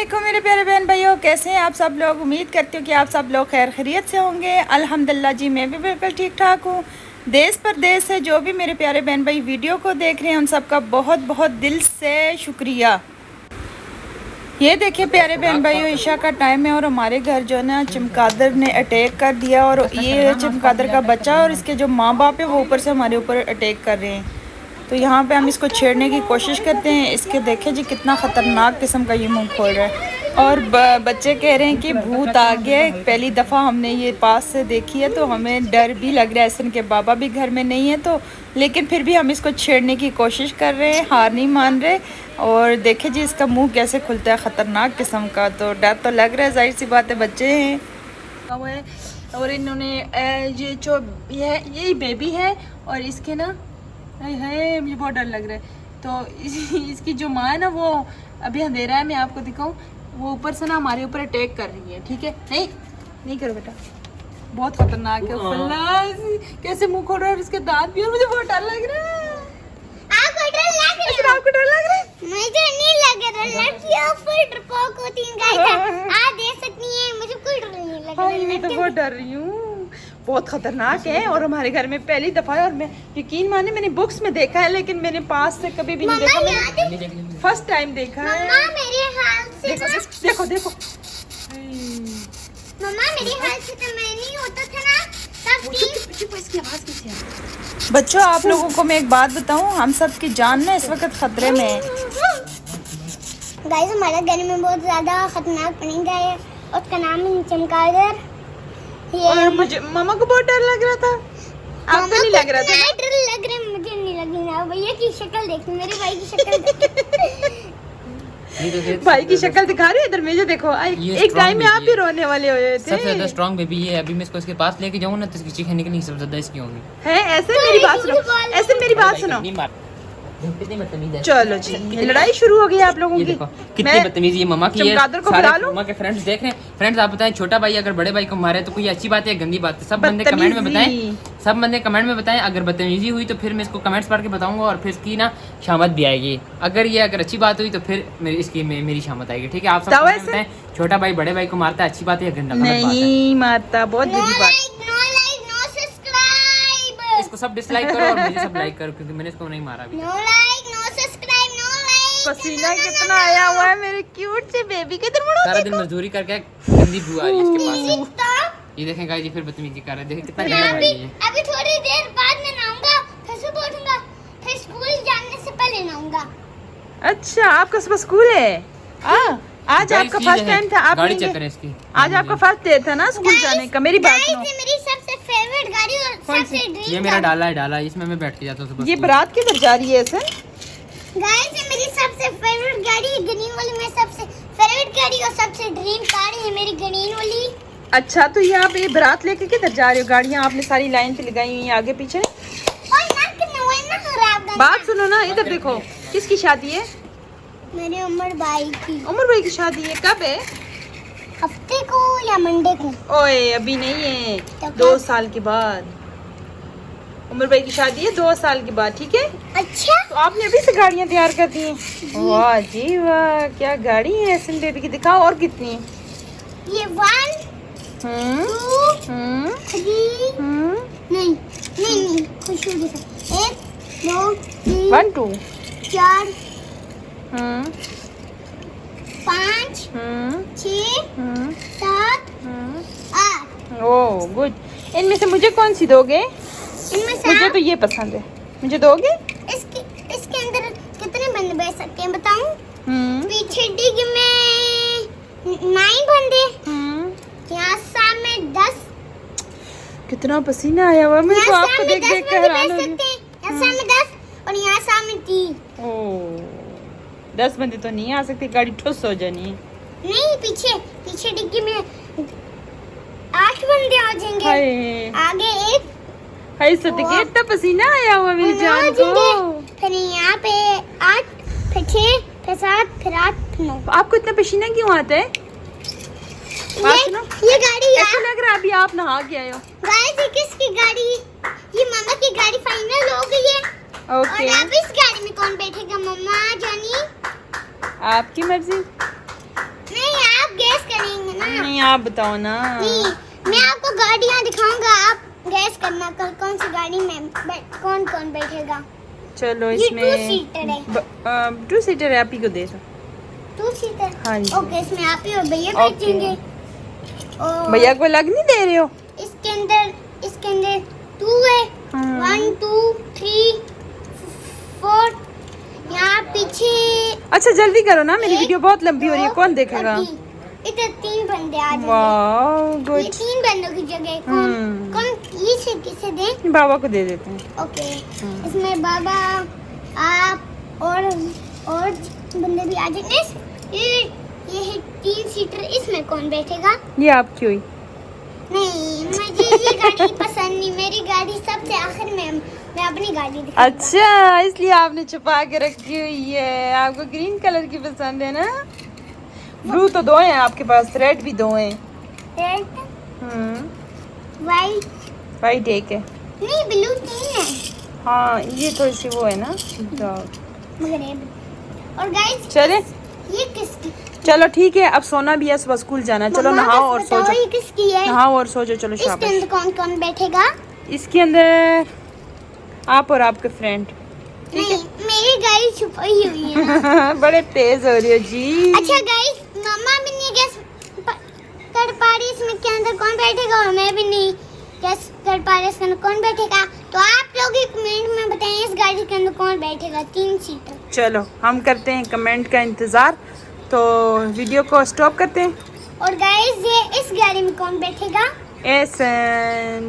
वालेकुम मेरे प्यारे बहन भाइयों, कैसे हैं आप सब लोग। उम्मीद करती हूँ कि आप सब लोग खैर खैरियत से होंगे। अल्हम्दुलिल्लाह जी, मैं भी बिल्कुल ठीक ठाक हूँ। देश परदेश से जो भी मेरे प्यारे बहन भाई वीडियो को देख रहे हैं उन सबका बहुत बहुत दिल से शुक्रिया। ये देखिए प्यारे बहन भाइयों, ईशा का टाइम है और हमारे घर जो है ना चमगादड़ ने अटैक कर दिया। और ये चमगादड़ का बच्चा और इसके जो माँ बाप है वो ऊपर से हमारे ऊपर अटैक कर रहे हैं। तो यहाँ पे हम इसको छेड़ने की कोशिश करते हैं। इसके देखे जी कितना ख़तरनाक किस्म का ये मुंह खोल रहा है। और बच्चे कह रहे हैं कि भूत आ गया। पहली दफ़ा हमने ये पास से देखी है तो हमें डर भी लग रहा है। ऐसे इनके बाबा भी घर में नहीं है तो, लेकिन फिर भी हम इसको छेड़ने की कोशिश कर रहे हैं, हार नहीं मान रहे। और देखे जी इसका मुँह कैसे खुलता है ख़तरनाक किस्म का। तो डर तो लग रहा है, जाहिर सी बात है, बच्चे हैं। और इन्होंने ये जो ये बेबी है और इसके ना है, मुझे बहुत डर लग रहा है। तो इसकी जो माँ है ना वो अभी अंधेरा है, मैं आपको दिखाऊं, वो ऊपर से ना हमारे ऊपर अटैक कर रही है। ठीक है, नहीं करो बेटा, बहुत खतरनाक है। कैसे मुंह खोल रहा है और इसके दांत भी, और मुझे बहुत डर लग रहा है। आपको डर लग रहा है? आपको डर लग रहा है? मुझे नहीं लग रहा। लड़कियां फुल डरपोक होती हैं गाइस, आप देख सकती हैं। मुझे कोई डर नहीं लग रहा। मैं तो बहुत डर रही हूँ, बहुत खतरनाक है। और हमारे घर में पहली दफा है और मैं यकीन माने मैंने बुक्स में देखा है लेकिन मैंने पास से कभी भी नहीं देखा। मैंने फर्स्ट टाइम देखा है। मम्मा मेरे हाल से देखो देखो मम्मा मेरे हाल से तो मैं नहीं होता था ना तब इसकी आवाज कैसे है। बच्चों आप लोगों को मैं एक बात बताऊं, हम सब की जान ना इस वक्त खतरे में है। गाइस हमारे घर में बहुत ज्यादा खतरनाक परिंदा है और उसका नाम है चमगादड़। और मुझे मामा को बहुत डर लग रहा था, आपको नहीं लग रहा था? डर लग रहा है, मुझे नहीं लग रहा। भैया की शक्ल देखो, मेरे भाई की शक्ल देखो। भाई की शक्ल दिखा रही है इधर मुझे, देखो एक टाइम में आप भी रोने वाले हुए थे। सबसे ज्यादा स्ट्रॉन्ग बेबी है। अभी मैं इसको इसके पास लेके जाऊँ ना तो इसकी चीखें निकलनी सबसे ज्यादा इसकी होंगी। है ऐसे मेरी बात सुनो, ऐसे मेरी बात सुनो। कितनी बदतमीज है। चलो जी, लड़ाई शुरू हो गई आप लोगों की। कितनी बदतमीजी ये मम्मा की है। चमगादड़ को बुला लो। मम्मा के फ्रेंड्स देख रहे हैं। फ्रेंड्स आप बताएं, छोटा भाई अगर बड़े भाई को मारे तो कोई अच्छी बात है, गंदी बात है? सब बंदे कमेंट में बताएं, सब बंदे कमेंट में बताएं। अगर बदतमीजी हुई तो फिर मैं इसको कमेंट्स पढ़ के बताऊंगा और फिर इसकी ना शामत भी आएगी। अगर अच्छी बात हुई तो फिर मेरी शामत आएगी। ठीक है, आप सब बताएं, छोटा भाई बड़े भाई को मारता है, अच्छी बात है या गंदा? नहीं मारता, बहुत बुरी बात। इसको सब डिसलाइक करो और मुझे सब लाइक करो क्योंकि मैंने इसको नहीं मारा अभी। पसीना कितना आया हुआ है मेरे क्यूट से बेबी के। इधर मुड़ो, सारा दिन मजदूरी करके गंदी बू आ रही है इसके पास से। ये देखें गाइस, ये फिर बदतमीजी कर रहा है। देखें कितना गंदा भाई है। अभी थोड़ी देर बाद में नहाऊंगा, फिर से उठूंगा, फिर स्कूल जाने से पहले नहाऊंगा। अच्छा आपका सुबह स्कूल है? आज आपका फर्स्ट टाइम था? आप गाड़ी चेक करें इसकी। आज आपका फर्स्ट डे था ना स्कूल जाने का। मेरी बात सुनो, मेरी सबसे फेवरेट गाड़ी और सबसे ड्रीम ये मेरा डाला है, इसमें मैं बैठ के जाता हूँ सुबह। ये बारात किधर जा रही है ऐसे? गाइस ये मेरी सबसे फेवरेट गाड़ी है, ग्रीन वाली। मेरी सबसे फेवरेट गाड़ी और सबसे ड्रीम कार है मेरी ग्रीन वाली। अच्छा तो ये आप ये बारात लेके किधर जा रहे हो? गाड़ियाँ आपने सारी लाइन पे लगाई हुई हैं आगे पीछे। बात सुनो ना, इधर देखो, किसकी शादी है? मेरे उमर भाई की। उमर भाई की शादी है, कब है? हफ्ते को या मंडे को? ओए अभी नहीं है, 2 साल के बाद उमर भाई की शादी है, 2 साल के बाद। ठीक है, अच्छा तो आपने अभी से गाड़ियाँ तैयार कर दी हैं? वाह जी वाह, क्या गाड़ी है ऐसे बेबी की। दिखाओ और कितनी है? ये 1 2 3 नहीं खुशबू दिखा। 1 2 3 1 2 4 5 6 7 8। Oh good. इनमें से मुझे कौन सी दोगे? इनमें से मुझे तो ये पसंद है, मुझे दोगे? इसके अंदर कितने बंदे बैठ सकते हैं बताऊं? पीछे डिग में 9 बंदे, यहाँ सामने 10। कितना पसीना आया हुआ है मुझे तो आपको देख देख कर हैरान हो रही हूँ। यहाँ सामने 10 और यहाँ सामने 3। ओह 10 बंदे तो नहीं आ सकते, गाड़ी ठुस हो जानी है। नहीं पीछे डिग्गी में 8 बंदे आ जाएंगे। आगे 1। हाय सदके, इतना पसीना आया हुआ मेरी जान को। फिर यहाँ पे 8 फिर 6 फिर 7 फिर 8 फिर 9। आपको इतना पसीना क्यों आता है? ये गाड़ी ऐसा लग रहा है अभी आप नहा के आए हो। गाइस ये किसकी गाड़ी? ये मामा की गाड़ी फाइनल हो गई है। ओके, और अब इस गाड़ी में कौन बैठेगा? मम्मा जानी? आपकी मर्जी। मैं नहीं आप बताओ ना। नहीं, मैं आपको गाड़ियाँ दिखाऊंगा, आप गैस करना कौन सी गाड़ी में कौन कौन बैठेगा। चलो ये इसमें 2 सीटर है। 2 सीटर है, आप ही को दे दो। 2 सीटर। हाँ जी। ओके, इसमें आप ही और भैया ओके। बैठेंगे। और भैया को अलग नहीं दे रहे हो? इसके अंदर 2 है। 1 2 3 4। यहाँ पीछे अच्छा जल्दी करो ना, मेरी एक, वीडियो बहुत लंबी हो रही है, 2 कौन देखेगा? और 3। इधर 3 बंदे आ जाएंगे। वाह ये गुड। 3 बंदों की जगह कौन ये से किसे दें? बाबा को दे देते हैं। ओके, इसमें बाबा, आप और बंदे भी आ जाएंगे। ये है 3 सीटर, इसमें कौन बैठेगा? ये आपकी हुई। नहीं, मुझे ये गाड़ी पसंद नहीं, मेरी गाड़ी सबसे आखिर में, मैं अपनी गाड़ी दिखाऊंगा। अच्छा इसलिए आपने छुपा के रखी हुई है, आपको ग्रीन कलर की पसंद है ना? ब्लू तो 2 हैं आपके पास, रेड भी 2 हैं। रेड, वाइट, वाइट एक है। नहीं ब्लू 3 है। हाँ ये थोड़ी सी वो है ना, तो मगरेब। और गाइस चले ये किसकी? चलो ठीक है, अब सोना भी है, सुबह स्कूल जाना है। चलो मम्मा, नहाओ बस और सो बताओ जाओ। ये किसकी है? नहाओ और सो जाओ। चलो इसके शाबाश। अंदर कौन कौन बैठेगा? इसके अंदर आप और आपके फ्रेंड। नहीं, मेरी गाड़ी छुपाई हुई है ना। बड़े तेज हो रही हो जी। अच्छा गाइस, मम्मा भी नहीं गैस कर पा रही इसमें के अंदर कौन बैठेगा, और मैं भी नहीं गैस कर पा रही इसके अंदर कौन बैठेगा। तो आप लोग ही कमेंट में बताएं इस गाड़ी के अंदर कौन बैठेगा, 3 सीटर। चलो हम करते हैं कमेंट का इंतजार, तो वीडियो को स्टॉप करते हैं। और गाइस ये इस गाड़ी में कौन बैठेगा? एसन।